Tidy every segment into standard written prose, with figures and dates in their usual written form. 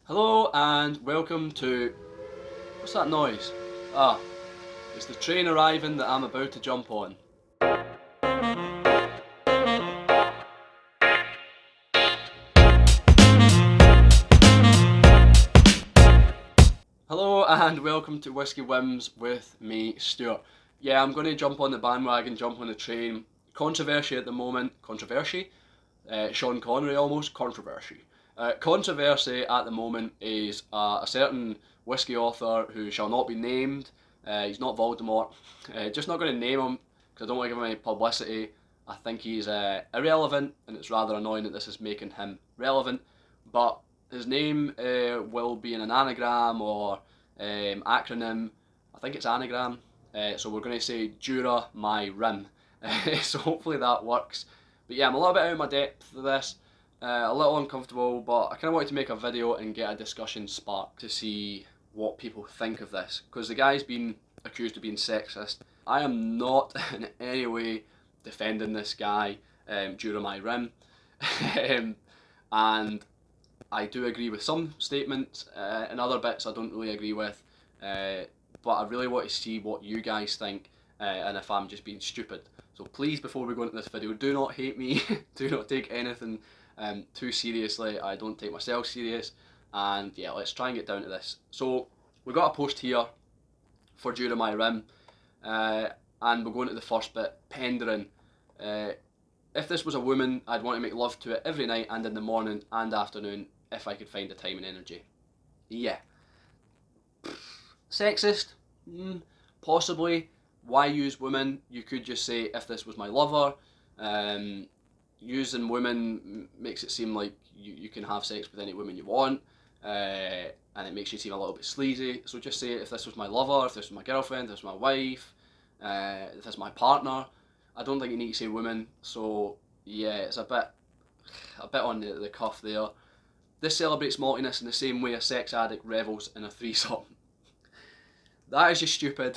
Hello and welcome to... what's that noise? Ah, it's the train arriving that I'm about to jump on. Hello and welcome to Whisky Whims with me, Stuart. Yeah, I'm going to jump on the bandwagon, jump on the train. Controversy at the moment. Controversy? Sean Connery almost. Controversy. Controversy at the moment is a certain whisky author who shall not be named. He's not Voldemort. Just not going to name him because I don't want to give him any publicity. I think he's irrelevant, and it's rather annoying that this is making him relevant. But his name will be in an anagram or acronym. I think it's anagram. So we're going to say Jura My Rim. So hopefully that works. But yeah, I'm a little bit out of my depth with this. A little uncomfortable, but I kind of wanted to make a video and get a discussion sparked to see what people think of this. Because the guy's been accused of being sexist. I am not in any way defending this guy, Jura My Rim. And I do agree with some statements, and other bits I don't really agree with. But I really want to see what you guys think, and if I'm just being stupid. So please, before we go into this video, do not hate me. Do not take anything too seriously. I don't take myself serious. And yeah, let's try and get down to this. So we've got a post here for Jura My Rim, and we're going to the first bit, pendering. If this was a woman, I'd want to make love to it every night and in the morning and afternoon if I could find the time and energy. Yeah. Sexist? Possibly. Why use women? You could just say, if this was my lover. Using women makes it seem like you can have sex with any woman you want, and it makes you seem a little bit sleazy. So just say, if this was my lover, if this was my girlfriend, if this was my wife, if this is my partner. I don't think you need to say women. So yeah, it's a bit on the cuff there. This celebrates maltiness in the same way a sex addict revels in a threesome. That is just stupid.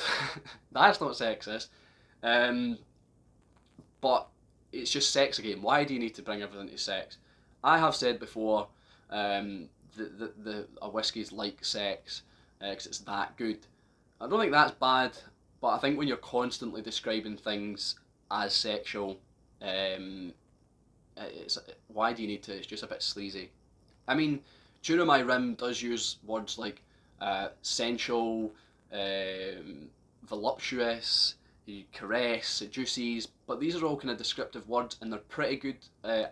That's not sexist. But it's just sex again. Why do you need to bring everything to sex? I have said before, a whiskey's like sex because it's that good. I don't think that's bad, but I think when you're constantly describing things as sexual, why do you need to? It's just a bit sleazy. I mean, Jura My Rim does use words like sensual, voluptuous, caress, seduces, but these are all kind of descriptive words and they're pretty good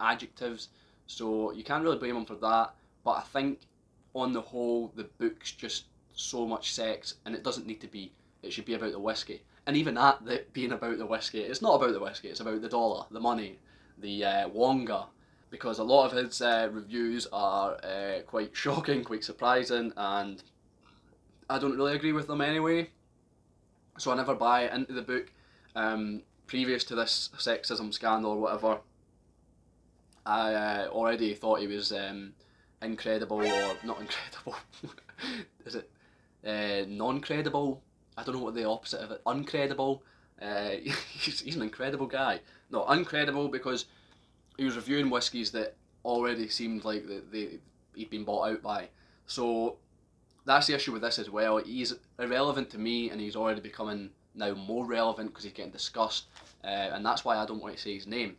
adjectives, so you can't really blame them for that. But I think on the whole, the book's just so much sex, and it doesn't need to be. It should be about the whiskey. And even at that being about the whiskey, it's not about the whiskey, it's about the dollar, the money, the wonga. Because a lot of his reviews are quite shocking, quite surprising, and I don't really agree with them anyway. So I never buy into the book. Previous to this sexism scandal or whatever, I already thought he was incredible, or not incredible. Is it non-credible? I don't know what the opposite of it. Uncredible. He's an incredible guy. No, uncredible because he was reviewing whiskies that already seemed like he'd been bought out by. So that's the issue with this as well. He's irrelevant to me, and he's already becoming now more relevant because he's getting discussed, and that's why I don't want to say his name.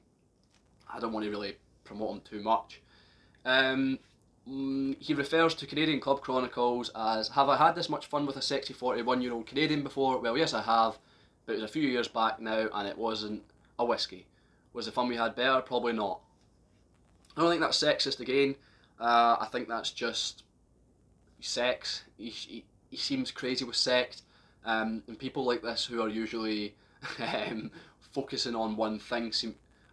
I don't want to really promote him too much. He refers to Canadian Club Chronicles as, have I had this much fun with a sexy 41-year-old Canadian before? Well, yes I have, but it was a few years back now and it wasn't a whiskey. Was the fun we had better? Probably not. I don't think that's sexist again. I think that's just sex. He seems crazy with sex, and people like this who are usually focusing on one thing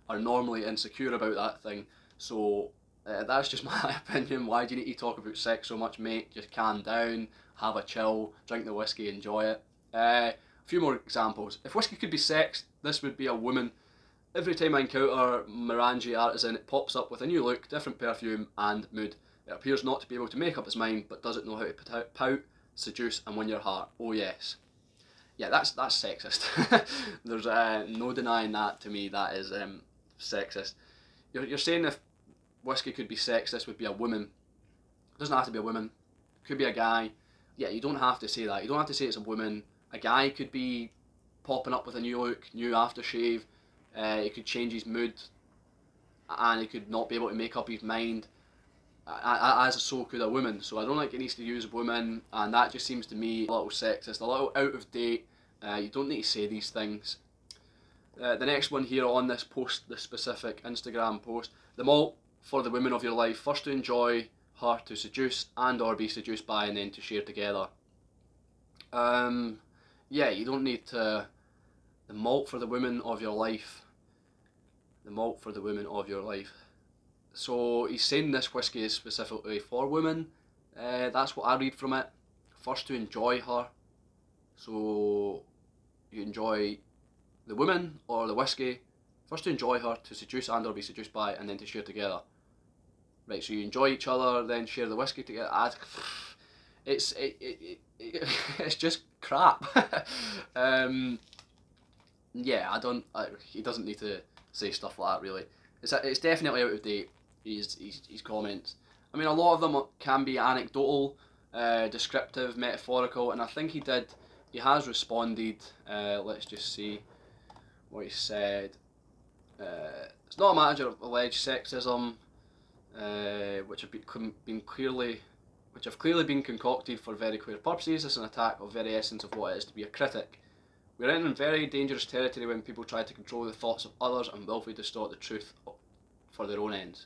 are normally insecure about that thing. So that's just my opinion. Why do you need to talk about sex so much, mate? Just calm down, have a chill, drink the whiskey, enjoy it. A few more examples. If whiskey could be sex, this would be a woman. Every time I encounter Morangi Artisan, it pops up with a new look, different perfume and mood. It appears not to be able to make up its mind, but doesn't know how to pout, seduce and win your heart. Oh yes. Yeah, that's sexist. There's no denying that. To me, that is sexist. You're saying if whiskey could be sex, this would be a woman. It doesn't have to be a woman. It could be a guy. Yeah, you don't have to say that. You don't have to say it's a woman. A guy could be popping up with a new look, new aftershave. He could change his mood, and he could not be able to make up his mind. As so could a woman. So I don't think it needs to use women, and that just seems to me a little sexist, a little out of date. You don't need to say these things. The next one here on this post, the specific Instagram post, the malt for the women of your life, first to enjoy her, to seduce and or be seduced by, and then to share together. Yeah, you don't need to. The malt for the women of your life. The malt for the women of your life. So he's saying this whiskey is specifically for women. That's what I read from it. First to enjoy her. So you enjoy the woman or the whiskey. First to enjoy her, to seduce and or be seduced by, and then to share together. Right, so you enjoy each other, then share the whiskey together. It's just crap. Yeah, he doesn't need to say stuff like that, really. It's definitely out of date, his comments. I mean, a lot of them can be anecdotal, descriptive, metaphorical, and I think he has responded. Let's just see what he said. It's not a matter of alleged sexism, which have clearly been concocted for very clear purposes. It's an attack of the very essence of what it is to be a critic. We're in very dangerous territory when people try to control the thoughts of others and willfully distort the truth for their own ends.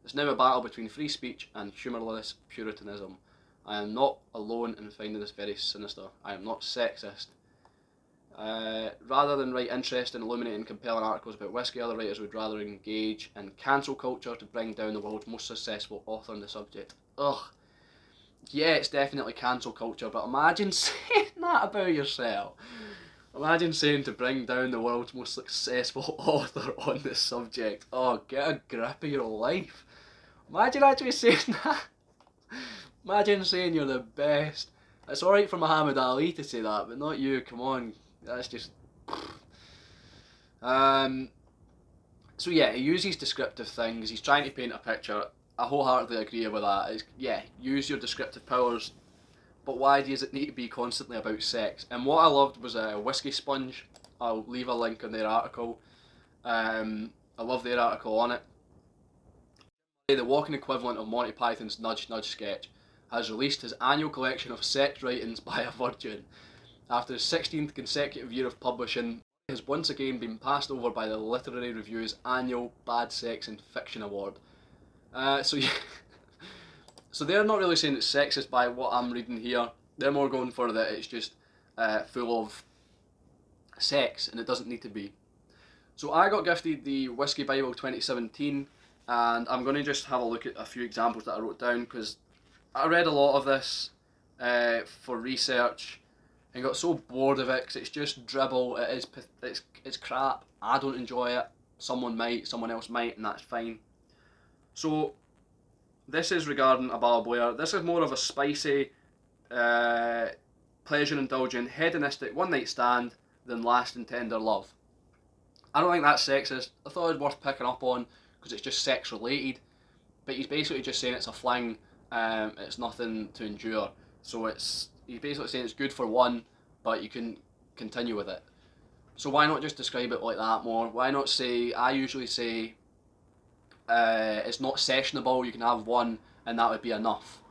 It's now a battle between free speech and humourless puritanism. I am not alone in finding this very sinister. I am not sexist. Rather than write interesting, illuminating, compelling articles about whiskey, other writers would rather engage in cancel culture to bring down the world's most successful author on the subject. Ugh. Yeah, it's definitely cancel culture, but imagine saying that about yourself. Imagine saying to bring down the world's most successful author on this subject. Oh, get a grip of your life. Imagine actually saying that. Imagine saying you're the best. It's alright for Muhammad Ali to say that, but not you, come on. That's just... So yeah, he uses descriptive things, he's trying to paint a picture. I wholeheartedly agree with that. Yeah, use your descriptive powers, but why does it need to be constantly about sex? And what I loved was a Whiskey Sponge. I'll leave a link on their article. I love their article on it. The walking equivalent of Monty Python's Nudge Nudge sketch has released his annual collection of sex writings by a virgin. After his 16th consecutive year of publishing, he has once again been passed over by the Literary Review's annual Bad Sex and Fiction Award. So yeah, so they're not really saying it's sexist by what I'm reading here. They're more going for that it's just full of sex, and it doesn't need to be. So I got gifted the Whiskey Bible 2017, and I'm going to just have a look at a few examples that I wrote down, because I read a lot of this for research and got so bored of it because it's just dribble. It's crap. I don't enjoy it. Someone might, someone else might, and that's fine. So this is regarding a Bala Blair. This is more of a spicy, pleasure-indulgent, hedonistic one-night stand than lasting tender love. I don't think that's sexist. I thought it was worth picking up on because it's just sex-related. But he's basically just saying it's a fling. It's nothing to endure. So he's basically saying it's good for one, but you can continue with it. So why not just describe it like that more? Why not say, I usually say, it's not sessionable, you can have one and that would be enough.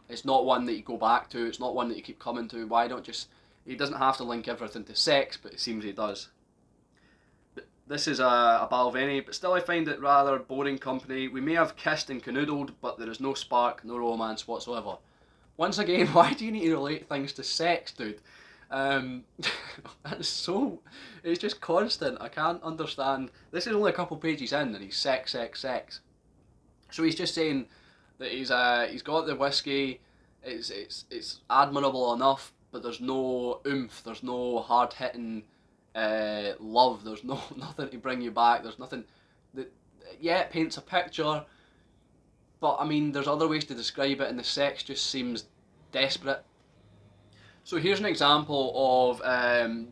It's not one that you go back to, it's not one that you keep coming to. Why not just, he doesn't have to link everything to sex, but it seems he does. This is a Balvenie, but still I find it rather boring company. We may have kissed and canoodled, but there is no spark, no romance whatsoever. Once again, why do you need to relate things to sex, dude? That's so... It's just constant. I can't understand. This is only a couple pages in and he's sex, sex, sex. So he's just saying that he's got the whiskey, it's admirable enough, but there's no oomph, there's no hard-hitting love, there's nothing to bring you back, there's nothing... Yeah, it paints a picture, but I mean, there's other ways to describe it and the sex just seems desperate. So here's an example of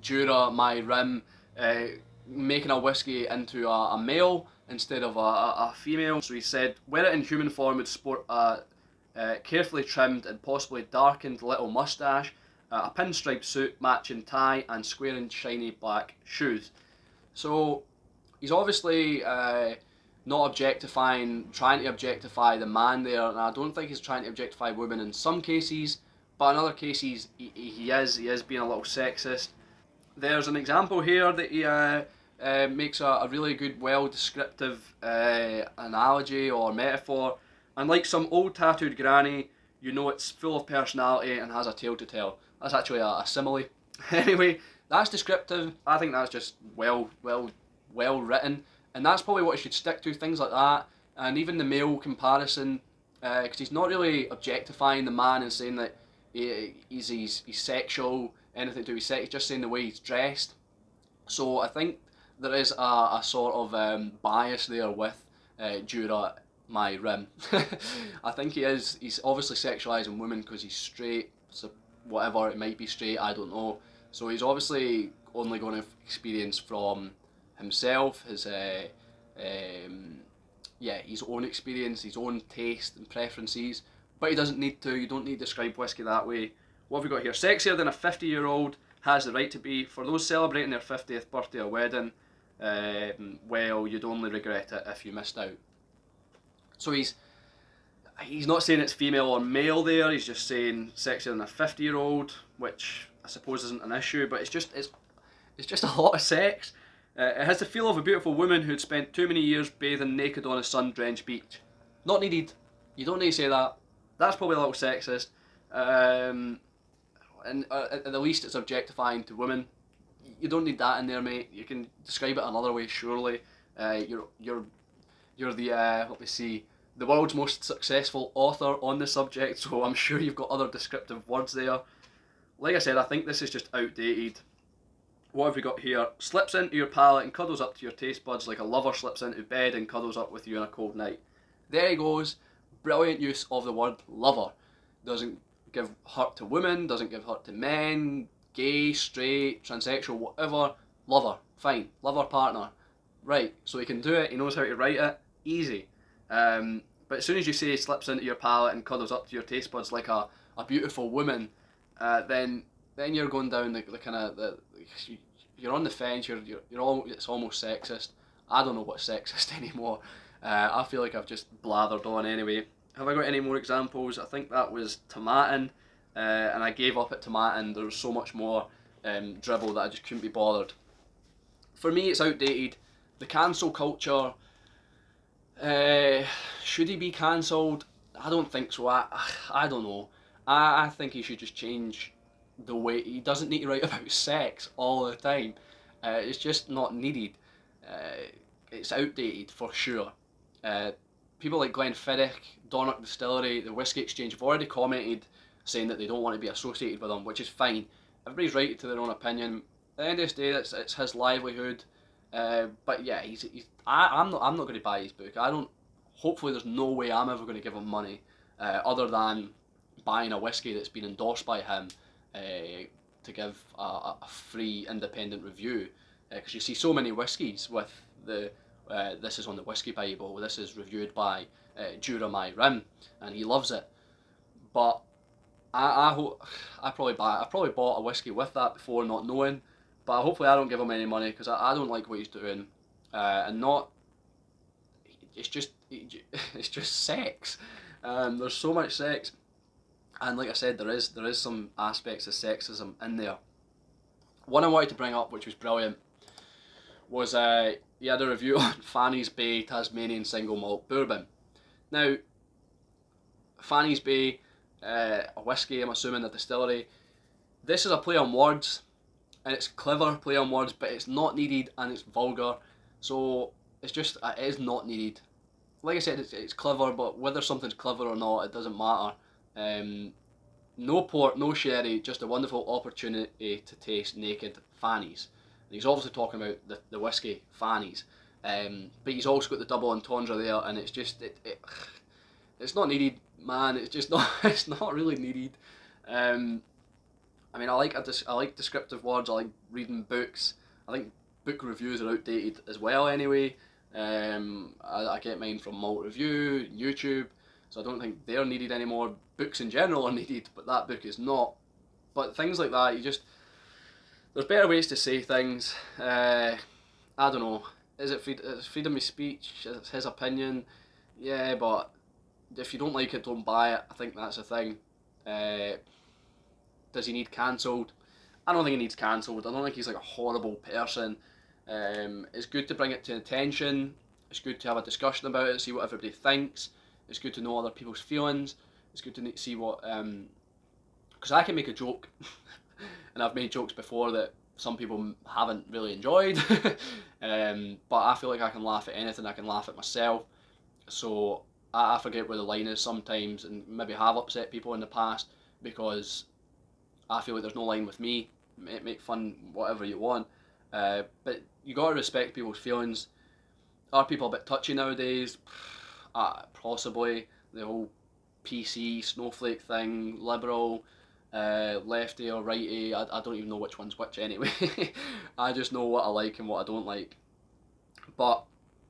Jura, my rim, making a whiskey into a male instead of a female. So he said, were it in human form would sport a carefully trimmed and possibly darkened little moustache, a pinstripe suit, matching tie, and square and shiny black shoes. So he's obviously not trying to objectify the man there, and I don't think he's trying to objectify women in some cases, but in other cases he is being a little sexist. There's an example here that he makes a really good, well descriptive analogy or metaphor, and like some old tattooed granny, you know it's full of personality and has a tale to tell. That's actually a simile. Anyway, that's descriptive. I think that's just well written, and that's probably what you should stick to, things like that. And even the male comparison, because he's not really objectifying the man and saying that he's sexual, anything to do with sex. He's just saying the way he's dressed. So I think there is a sort of bias there with Jura my rim. I think he's obviously sexualising women because he's straight, so whatever, it might be straight, I don't know. So he's obviously only going to experience from himself, his own experience, his own taste and preferences, but he doesn't need to. You don't need to describe whiskey that way. What have we got here? Sexier than a 50-year-old, has the right to be. For those celebrating their 50th birthday or wedding, well, you'd only regret it if you missed out. So he's not saying it's female or male there, he's just saying sexier than a 50-year-old, which I suppose isn't an issue, but it's just a lot of sex. It has the feel of a beautiful woman who'd spent too many years bathing naked on a sun-drenched beach. Not needed. You don't need to say that. That's probably a little sexist. And at the least it's objectifying to women. You don't need that in there, mate. You can describe it another way, surely. You're the let me see, the world's most successful author on the subject, so I'm sure you've got other descriptive words there. Like I said, I think this is just outdated. What have we got here? Slips into your palate and cuddles up to your taste buds like a lover slips into bed and cuddles up with you on a cold night. There he goes. Brilliant use of the word lover. Doesn't give hurt to women, doesn't give hurt to men, gay, straight, transsexual, whatever. Lover. Fine. Lover, partner. Right. So he can do it. He knows how to write it. Easy. But as soon as you say slips into your palate and cuddles up to your taste buds like a beautiful woman, then you're going down the kind of you're on the fence. It's almost sexist. I don't know what's sexist anymore. I feel like I've just blathered on anyway. Have I got any more examples? I think that was tomatin, and I gave up at tomatin. There was so much more dribble that I just couldn't be bothered. For me, it's outdated. The cancel culture. Should he be cancelled? I don't think so. I don't know. I think he should just change the way. He doesn't need to write about sex all the time. It's just not needed. It's outdated for sure. People like Glenfiddich, Donnock Distillery, the Whisky Exchange have already commented saying that they don't want to be associated with them, which is fine. Everybody's right to their own opinion. At the end of the day, it's his livelihood. But yeah, I'm not going to buy his book. Hopefully there's no way I'm ever going to give him money, other than buying a whiskey that's been endorsed by him to give a free independent review. Because you see so many whiskies with this is on the Whiskey Bible, this is reviewed by Jura My Rim, and he loves it. But I probably bought a whiskey with that before, not knowing. But hopefully I don't give him any money, because I don't like what he's doing, and not. It's just sex. There's so much sex, and like I said, there is some aspects of sexism in there. One I wanted to bring up, which was brilliant, was he had a review on Fanny's Bay Tasmanian Single Malt Bourbon. Now, Fanny's Bay, a whiskey, I'm assuming, a distillery. This is a play on words, and it's clever play on words, but it's not needed and it's vulgar. So it is not needed. Like I said, it's clever, but whether something's clever or not, it doesn't matter. No port, no sherry, just a wonderful opportunity to taste naked fannies. And he's obviously talking about the whiskey fannies, but he's also got the double entendre there, and it's just it's not needed, man. It's just not. It's not really needed. I mean, I like descriptive words. I like reading books. I think book reviews are outdated as well. Anyway, I get mine from Malt Review, YouTube. so I don't think they're needed anymore. Books in general are needed, but that book is not. But things like that, there's better ways to say things. I don't know. It's freedom of speech? It's his opinion. Yeah, but if you don't like it, don't buy it. I think that's the thing. Does he need cancelled? I don't think he needs cancelled. I don't think he's like a horrible person. It's good to bring it to attention. It's good to have a discussion about it, see what everybody thinks. It's good to know other people's feelings. It's good to see what, because I can make a joke, and I've made jokes before that some people haven't really enjoyed. But I feel like I can laugh at anything. I can laugh at myself. So I forget where the line is sometimes, and maybe have upset people in the past because I feel like there's no line with me. Make fun whatever you want, but you gotta respect people's feelings. Are people a bit touchy nowadays? Possibly. The whole PC snowflake thing, liberal, lefty or righty. I don't even know which one's which anyway. I just know what I like and what I don't like. But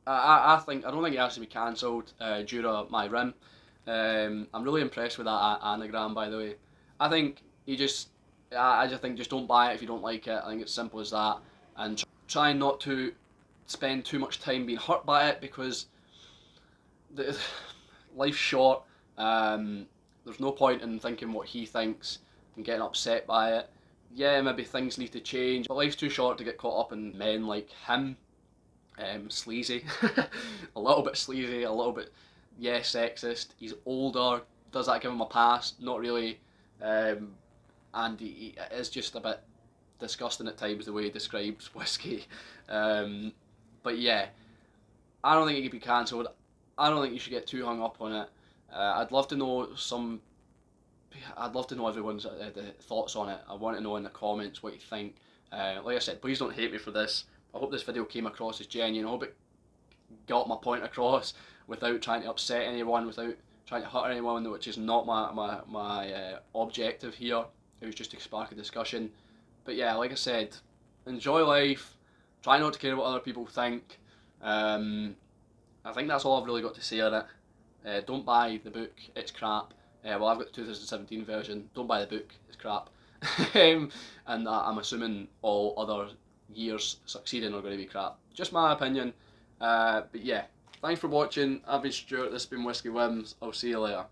I don't think it has to be cancelled due to my rim. I'm really impressed with that anagram, by the way. I think I just think just don't buy it if you don't like it. I think it's simple as that, and try not to spend too much time being hurt by it because life's short. There's no point in thinking what he thinks and getting upset by it. Yeah, maybe things need to change, but life's too short to get caught up in men like him. Sleazy, a little bit sleazy, a little bit, yeah, sexist. He's older. Does that give him a pass? Not really. And he is just a bit disgusting at times the way he describes whiskey. But yeah, I don't think it could be cancelled. I don't think you should get too hung up on it. I'd love to know everyone's thoughts on it. I want to know in the comments what you think. Like I said, please don't hate me for this. I hope this video came across as genuine. I hope it got my point across without trying to upset anyone, without trying to hurt anyone, which is not my objective here. It was just to spark a discussion. But yeah, like I said, enjoy life. Try not to care what other people think. I think that's all I've really got to say on it. Don't buy the book, it's crap. Well, I've got the 2017 version. Don't buy the book, it's crap. And I'm assuming all other years succeeding are going to be crap. Just my opinion. But yeah, thanks for watching. I've been Stuart, this has been Whiskey Whims. I'll see you later.